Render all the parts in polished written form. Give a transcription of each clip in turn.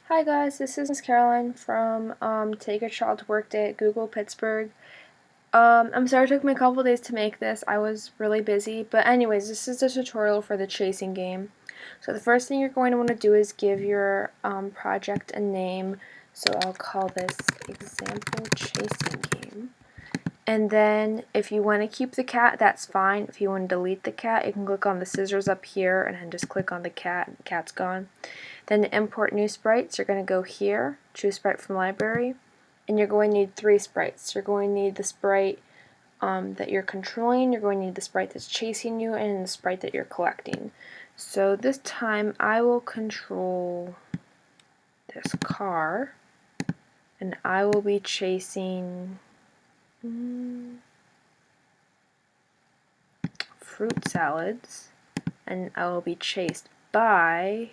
Hi guys, this is Miss Caroline from Take Your Child to Work Day at Google Pittsburgh. I'm sorry it took me a couple days to make this. I was really busy, but anyways, this is the tutorial for the chasing game. So the first thing you're going to want to do is give your project a name. So I'll call this Example Chasing Game. And then if you want to keep the cat, that's fine. If you want to delete the cat, you can click on the scissors up here and then just click on the cat, and the cat's gone. Then to import new sprites, you're going to go here, choose sprite from library, and you're going to need 3 sprites. You're going to need the sprite that you're controlling, you're going to need the sprite that's chasing you, and the sprite that you're collecting. So this time I will control this car, and I will be chasing fruit salads, and I will be chased by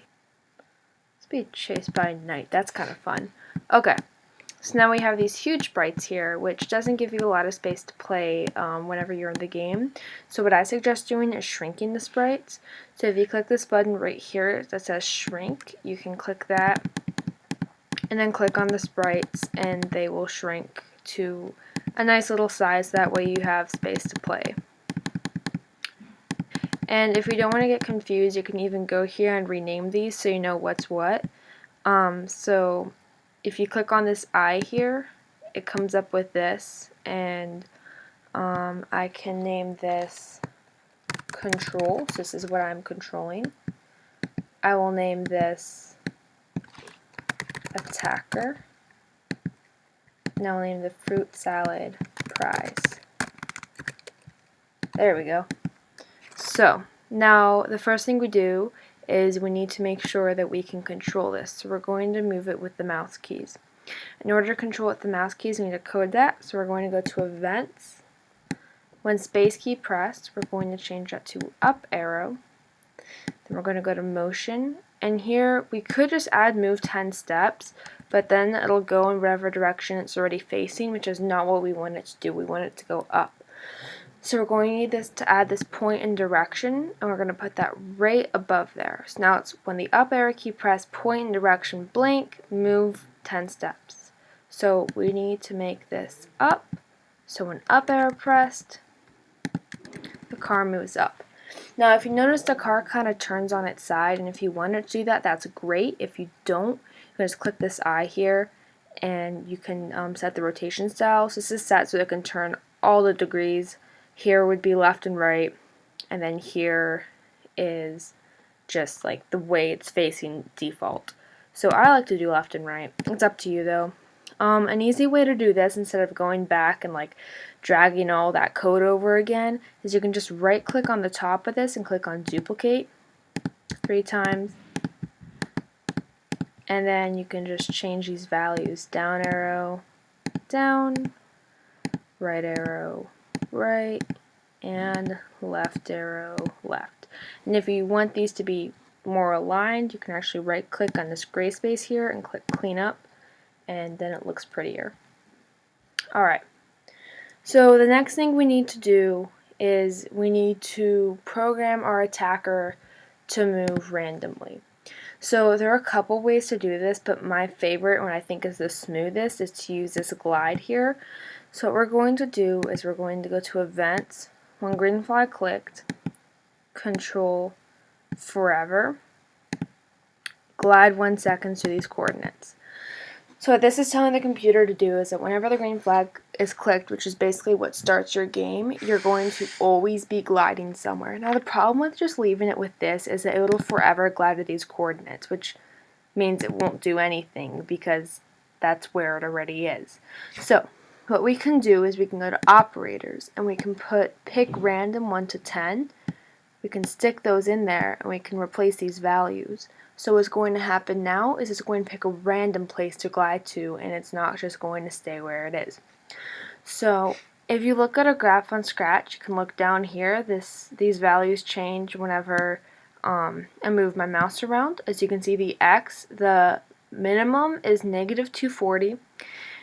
night. That's kind of fun. Okay, so now we have these huge sprites here, which doesn't give you a lot of space to play whenever you're in the game. So what I suggest doing is shrinking the sprites. So if you click this button right here that says shrink, you can click that and then click on the sprites and they will shrink to a nice little size. That way you have space to play. And if you don't want to get confused, you can even go here and rename these so you know what's what. So if you click on this eye here, it comes up with this, and I can name this control. So this is what I'm controlling. I will name this attacker. And I'll name the fruit salad prize. There we go. So now the first thing we do is we need to make sure that we can control this. So we're going to move it with the mouse keys. In order to control it with the mouse keys, we need to code that. So we're going to go to Events. When space key pressed, we're going to change that to up arrow. Then we're going to go to Motion. And here we could just add move 10 steps, but then it'll go in whatever direction it's already facing, which is not what we want it to do. We want it to go up. So we're going to need this to add this point in direction, and we're going to put that right above there. So now it's when the up arrow key pressed, point in direction blank, move 10 steps. So we need to make this up. So when up arrow pressed, the car moves up. Now if you notice, the car kind of turns on its side, and if you want it to do that, that's great. If you don't, you can just click this eye here and you can set the rotation style. So this is set so it can turn all the degrees. Here would be left and right, and then here is just like the way it's facing default. So I like to do left and right. It's up to you though. An easy way to do this, instead of going back and like dragging all that code over again, is you can just right click on the top of this and click on duplicate 3 times, and then you can just change these values: down arrow down, right arrow right, and left arrow left. And if you want these to be more aligned, you can actually right click on this gray space here and click clean up, and then it looks prettier. Alright, so the next thing we need to do is we need to program our attacker to move randomly. So there are a couple ways to do this, but my favorite, and what I think is the smoothest, is to use this glide here. So what we're going to do is we're going to go to Events, when green flag clicked, control forever, glide 1 second to these coordinates. So what this is telling the computer to do is that whenever the green flag is clicked, which is basically what starts your game, you're going to always be gliding somewhere. Now the problem with just leaving it with this is that it'll forever glide to these coordinates, which means it won't do anything because that's where it already is. So what we can do is we can go to Operators and we can pick random 1 to 10. We can stick those in there and we can replace these values. So what's going to happen now is it's going to pick a random place to glide to, and it's not just going to stay where it is. So if you look at a graph on Scratch, you can look down here. These values change whenever I move my mouse around. As you can see, the X, the minimum is -240, and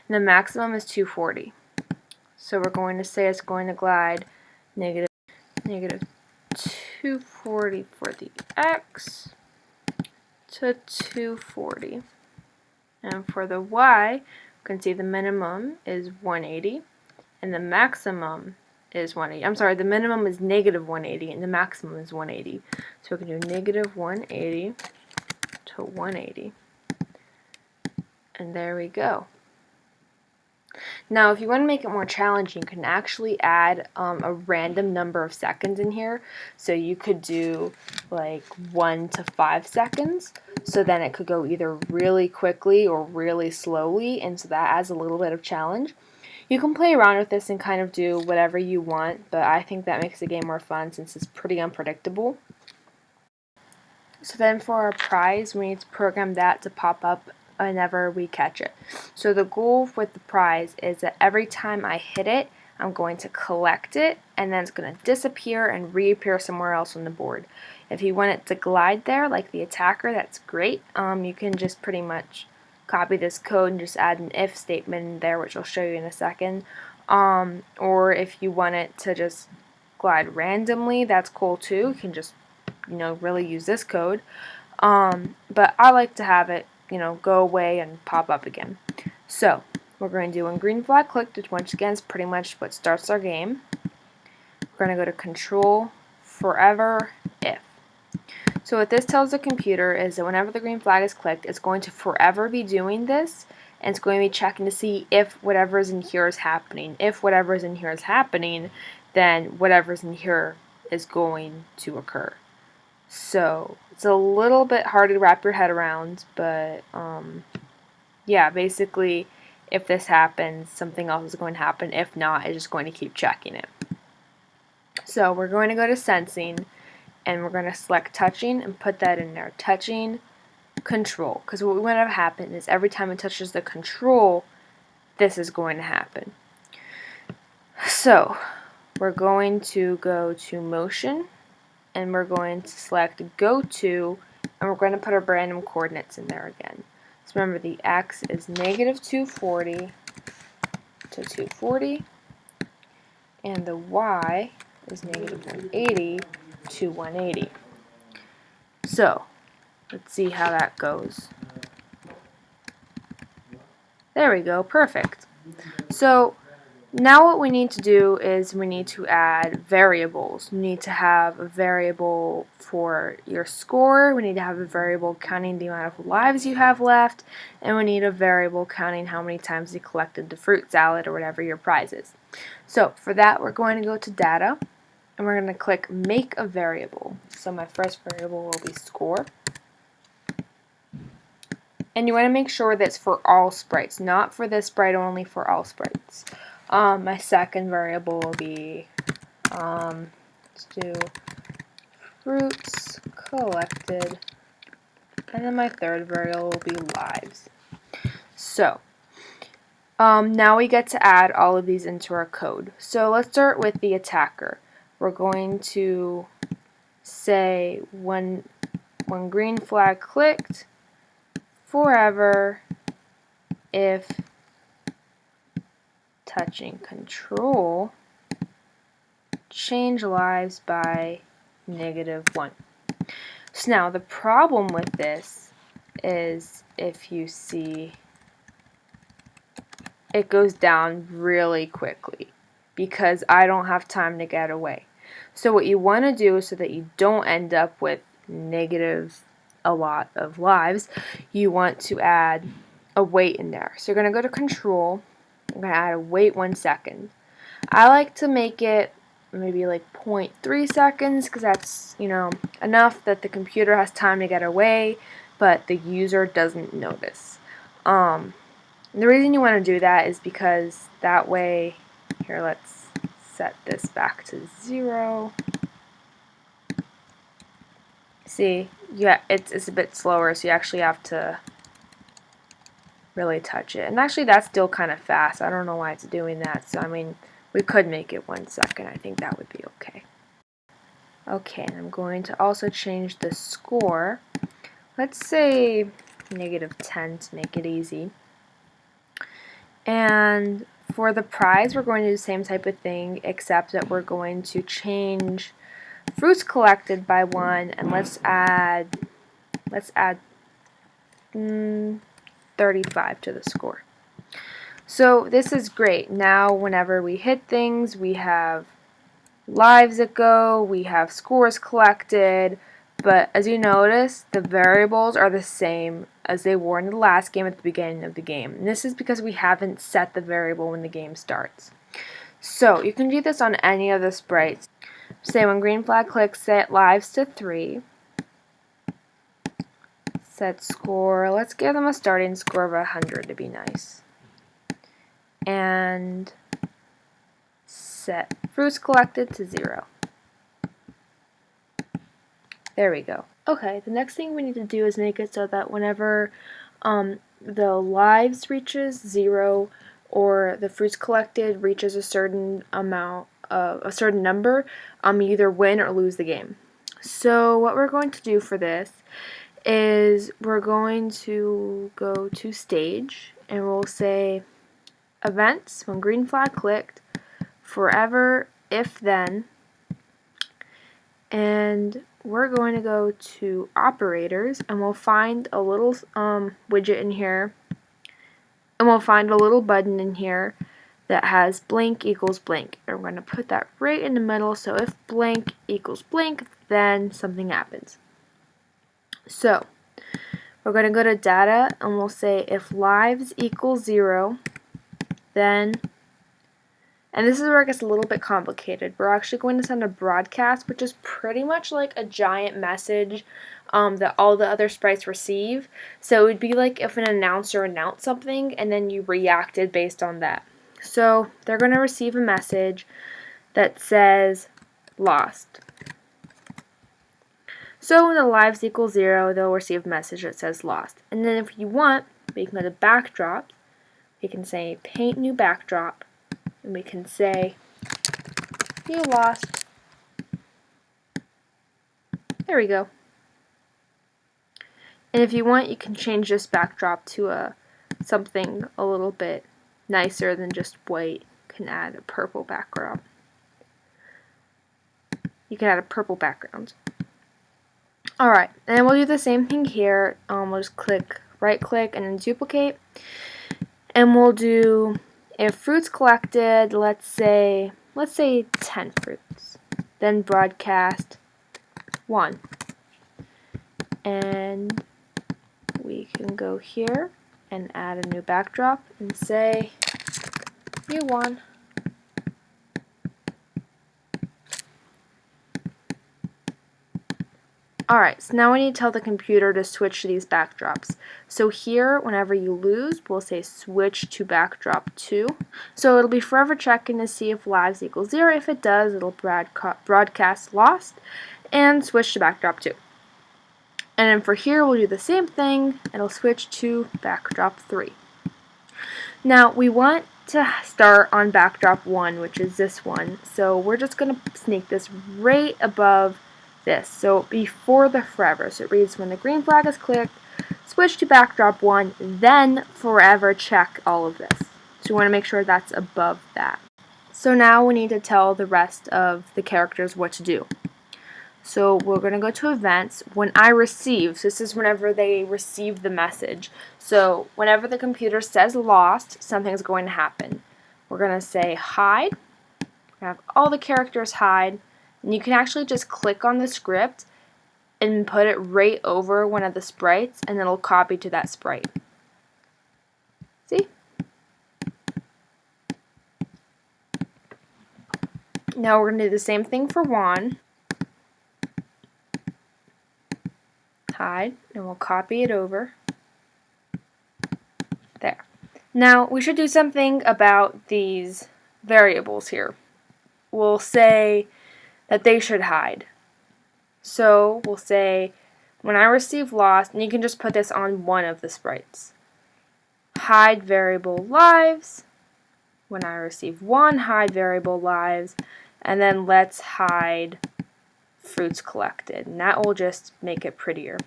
the maximum is 240. So we're going to say it's going to glide negative 240 for the X to 240. And for the y, you can see the minimum is 180 and the maximum is 180. I'm sorry, the minimum is negative 180 and the maximum is 180. So we can do negative 180 to 180. And there we go. Now, if you want to make it more challenging, you can actually add a random number of seconds in here. So you could do like 1 to 5 seconds. So then it could go either really quickly or really slowly, and so that adds a little bit of challenge. You can play around with this and kind of do whatever you want, but I think that makes the game more fun since it's pretty unpredictable. So then for our prize, we need to program that to pop up whenever we catch it. So the goal with the prize is that every time I hit it, I'm going to collect it, and then it's going to disappear and reappear somewhere else on the board. If you want it to glide there, like the attacker, that's great. You can just pretty much copy this code and just add an if statement in there, which I'll show you in a second. Or if you want it to just glide randomly, that's cool too. You can just, really use this code. But I like to have it, go away and pop up again. So we're going to do when green flag clicked, which once again is pretty much what starts our game. We're going to go to control forever if. So what this tells the computer is that whenever the green flag is clicked, it's going to forever be doing this, and it's going to be checking to see if whatever is in here is happening. If whatever is in here is happening, then whatever is in here is going to occur. So it's a little bit hard to wrap your head around, but yeah, basically if this happens, something else is going to happen. If not, it's just going to keep checking it. So we're going to go to sensing, and we're going to select touching and put that in there. Touching control, because what we want to have happen is every time it touches the control, this is going to happen. So we're going to go to motion, and we're going to select go to, and we're going to put our random coordinates in there again. So remember, the x is negative 240 to 240, and the y is negative 180 to 180. So let's see how that goes. There we go, perfect. So now what we need to do is we need to add variables. We need to have a variable for your score, we need to have a variable counting the amount of lives you have left, and we need a variable counting how many times you collected the fruit salad or whatever your prize is. So for that, we're going to go to data, and we're going to click make a variable. So my first variable will be score. And you want to make sure that's for all sprites, not for this sprite only, for all sprites. My second variable will be, let's do fruits collected, and then my third variable will be lives. So now we get to add all of these into our code. So let's start with the attacker. We're going to say when green flag clicked, forever if touching control, change lives by -1. So now the problem with this is, if you see, it goes down really quickly because I don't have time to get away. So what you want to do, so that you don't end up with negative a lot of lives, you want to add a wait in there. So you're going to go to control, I'm going to add a wait 1 second. I like to make it maybe like 0.3 seconds because that's, enough that the computer has time to get away, but the user doesn't notice. The reason you want to do that is because that way, here, let's set this back to 0. See, yeah, it's a bit slower, so you actually have to really touch it. And actually, that's still kind of fast. I don't know why it's doing that. So, I mean, we could make it 1 second. I think that would be okay. Okay, and I'm going to also change the score. Let's say -10 to make it easy. And for the prize, we're going to do the same type of thing, except that we're going to change fruits collected by 1, and let's add 35 to the score. So this is great. Now whenever we hit things, we have lives that go, we have scores collected, but as you notice, the variables are the same as they were in the last game at the beginning of the game. And this is because we haven't set the variable when the game starts. So you can do this on any of the sprites. Say when green flag clicks, set lives to 3. Set score, let's give them a starting score of 100 to be nice. And set fruits collected to 0. There we go. Okay, the next thing we need to do is make it so that whenever the lives reaches 0 or the fruits collected reaches a certain amount, a certain number, you either win or lose the game. So what we're going to do for this is we're going to go to stage and we'll say events when green flag clicked, forever if then, and we're going to go to operators and we'll find a little widget in here, and we'll find a little button in here that has blank equals blank, and we're going to put that right in the middle, so if blank equals blank, then something happens. So we're going to go to data and we'll say if lives equals 0, then, and this is where it gets a little bit complicated, we're actually going to send a broadcast, which is pretty much like a giant message that all the other sprites receive. So it would be like if an announcer announced something and then you reacted based on that. So they're going to receive a message that says lost. So when the lives equal 0, they'll receive a message that says lost. And then if you want, we can go to backdrop. We can say paint new backdrop. And we can say you lost. There we go. And if you want, you can change this backdrop to something a little bit nicer than just white. You can add a purple background. You can add a purple background. Alright, and we'll do the same thing here. We'll just right click and then duplicate. And we'll do if fruits collected, let's say 10 fruits. Then broadcast 1. And we can go here and add a new backdrop and say you won. Alright, so now we need to tell the computer to switch to these backdrops. So here, whenever you lose, we'll say switch to backdrop 2. So it'll be forever checking to see if lives equals 0. If it does, it'll broadcast lost and switch to backdrop 2. And then for here, we'll do the same thing. It'll switch to backdrop 3. Now, we want to start on backdrop 1, which is this one. So we're just going to sneak this right above this. So before the forever. So it reads when the green flag is clicked, switch to backdrop 1, then forever check all of this. So you want to make sure that's above that. So now we need to tell the rest of the characters what to do. So we're going to go to events. When I receive, so this is whenever they receive the message. So whenever the computer says lost, something's going to happen. We're going to say hide. We have all the characters hide. And you can actually just click on the script and put it right over one of the sprites, and it'll copy to that sprite. See? Now we're going to do the same thing for Juan. Hide, and we'll copy it over. There. Now we should do something about these variables here. We'll say that they should hide. So we'll say when I receive lost, and you can just put this on one of the sprites. Hide variable lives. When I receive 1, hide variable lives, and then let's hide fruits collected, and that will just make it prettier.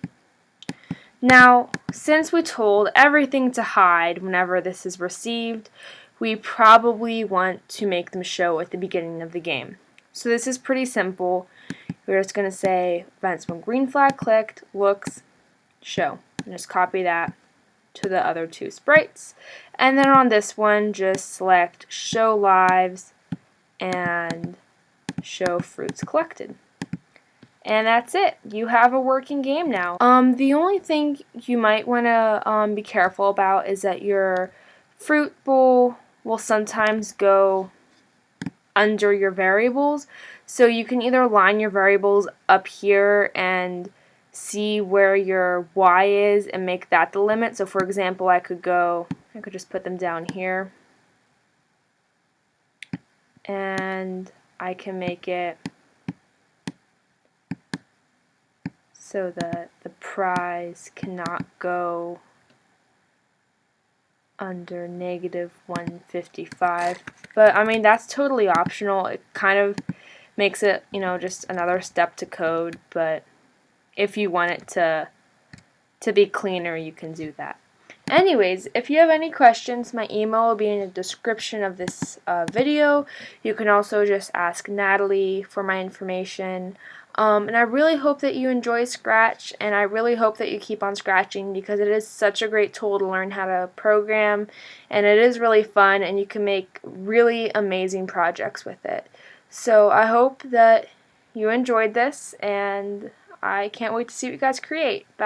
Now, since we told everything to hide whenever this is received, we probably want to make them show at the beginning of the game. So this is pretty simple. We're just going to say events when green flag clicked, looks, show. And just copy that to the other two sprites. And then on this one, just select Show Lives and Show Fruits Collected. And that's it. You have a working game now. The only thing you might want to be careful about is that your fruit bowl will sometimes go under your variables. So you can either line your variables up here and see where your y is and make that the limit. So for example, I could just put them down here. And I can make it so that the prize cannot go under -155. But I mean, that's totally optional. It kind of makes it, just another step to code, but if you want it to be cleaner, you can do that. Anyways, if you have any questions, my email will be in the description of this video. You can also just ask Natalie for my information. And I really hope that you enjoy Scratch, and I really hope that you keep on scratching, because it is such a great tool to learn how to program, and it is really fun, and you can make really amazing projects with it. So I hope that you enjoyed this, and I can't wait to see what you guys create. Bye.